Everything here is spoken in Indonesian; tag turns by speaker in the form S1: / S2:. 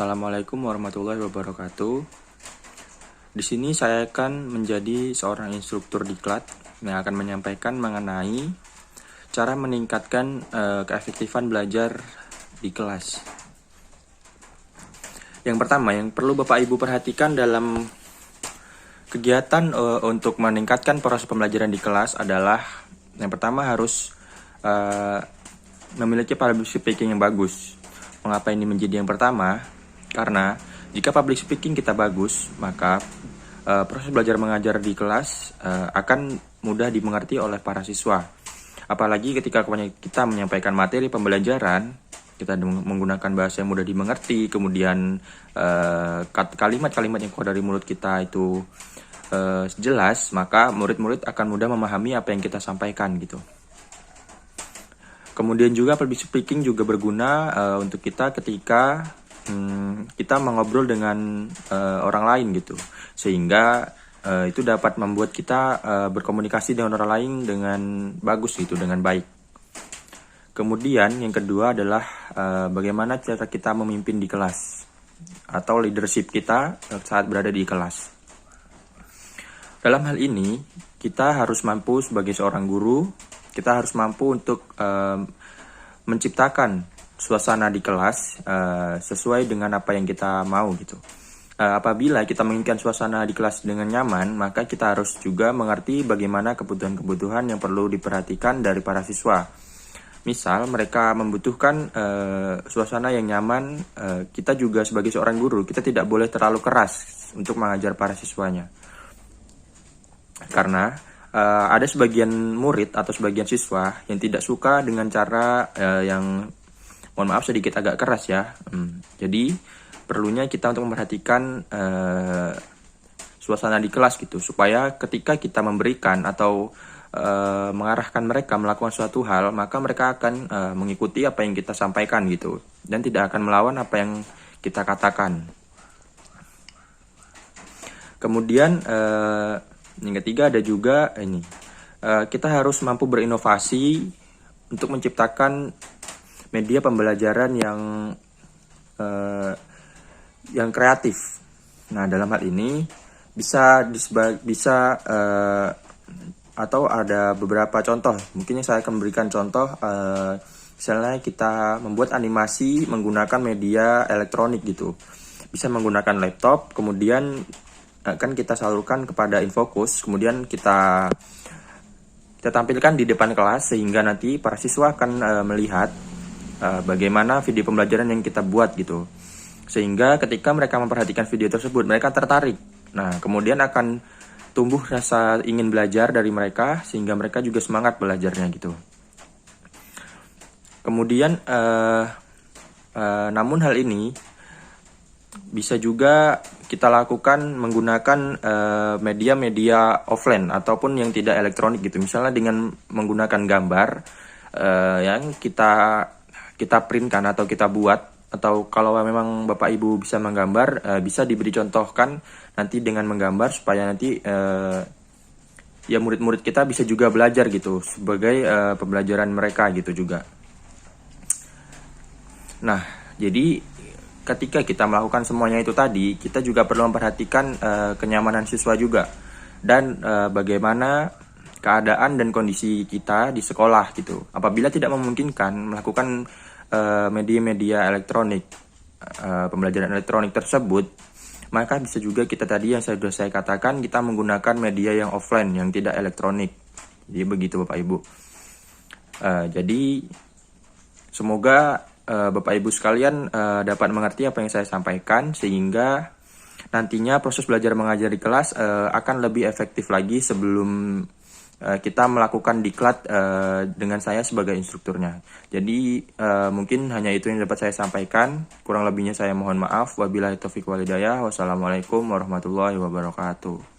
S1: Assalamualaikum warahmatullahi wabarakatuh. Di sini saya akan menjadi seorang instruktur diklat yang akan menyampaikan mengenai cara meningkatkan keefektifan belajar di kelas. Yang pertama yang perlu Bapak Ibu perhatikan dalam kegiatan untuk meningkatkan proses pembelajaran di kelas adalah yang pertama harus memiliki public speaking yang bagus. Mengapa ini menjadi yang pertama? Karena jika public speaking kita bagus, maka proses belajar mengajar di kelas akan mudah dimengerti oleh para siswa. Apalagi ketika kita menyampaikan materi pembelajaran, kita menggunakan bahasa yang mudah dimengerti, kemudian kalimat-kalimat yang keluar dari mulut kita itu jelas, maka murid-murid akan mudah memahami apa yang kita sampaikan gitu. Kemudian juga public speaking juga berguna untuk kita ketika kita mengobrol dengan orang lain gitu, sehingga itu dapat membuat kita berkomunikasi dengan orang lain dengan bagus gitu, dengan baik. Kemudian yang kedua adalah bagaimana cara kita memimpin di kelas atau leadership kita saat berada di kelas. Dalam hal ini kita harus mampu sebagai seorang guru, kita harus mampu untuk menciptakan suasana di kelas sesuai dengan apa yang kita mau gitu. Apabila kita menginginkan suasana di kelas dengan nyaman, maka kita harus juga mengerti bagaimana kebutuhan-kebutuhan yang perlu diperhatikan dari para siswa. Misal mereka membutuhkan suasana yang nyaman, kita juga sebagai seorang guru, kita tidak boleh terlalu keras untuk mengajar para siswanya. Karena ada sebagian murid atau sebagian siswa yang tidak suka dengan cara yang mohon maaf sedikit agak keras ya. Jadi perlunya kita untuk memperhatikan suasana di kelas gitu, supaya ketika kita memberikan atau mengarahkan mereka melakukan suatu hal, maka mereka akan mengikuti apa yang kita sampaikan gitu, dan tidak akan melawan apa yang kita katakan. Kemudian yang ketiga ada juga ini, kita harus mampu berinovasi untuk menciptakan media pembelajaran yang kreatif. Nah, dalam hal ini bisa atau ada beberapa contoh. Mungkin saya akan memberikan contoh. Misalnya kita membuat animasi menggunakan media elektronik gitu. Bisa menggunakan laptop, kemudian akan kita salurkan kepada Infocus, kemudian kita tampilkan di depan kelas sehingga nanti para siswa akan melihat bagaimana video pembelajaran yang kita buat gitu, sehingga ketika mereka memperhatikan video tersebut mereka tertarik. Nah, kemudian akan tumbuh rasa ingin belajar dari mereka sehingga mereka juga semangat belajarnya gitu. Kemudian namun hal ini bisa juga kita lakukan menggunakan media-media offline ataupun yang tidak elektronik gitu. Misalnya dengan menggunakan gambar yang kita printkan atau kita buat, atau kalau memang Bapak Ibu bisa menggambar, bisa diberi contohkan nanti dengan menggambar supaya nanti ya murid-murid kita bisa juga belajar gitu sebagai pembelajaran mereka gitu juga. Nah, jadi ketika kita melakukan semuanya itu tadi, kita juga perlu memperhatikan kenyamanan siswa juga, dan bagaimana keadaan dan kondisi kita di sekolah gitu. Apabila tidak memungkinkan melakukan media-media elektronik, pembelajaran elektronik tersebut, maka bisa juga kita tadi yang sudah saya katakan, kita menggunakan media yang offline, yang tidak elektronik. Jadi begitu Bapak Ibu. Jadi semoga Bapak Ibu sekalian dapat mengerti apa yang saya sampaikan, sehingga nantinya proses belajar mengajar di kelas akan lebih efektif lagi sebelum kita melakukan diklat dengan saya sebagai instrukturnya. Jadi mungkin hanya itu yang dapat saya sampaikan. Kurang lebihnya saya mohon maaf. Wabillahi taufiq wal hidayah. Wassalamualaikum warahmatullahi wabarakatuh.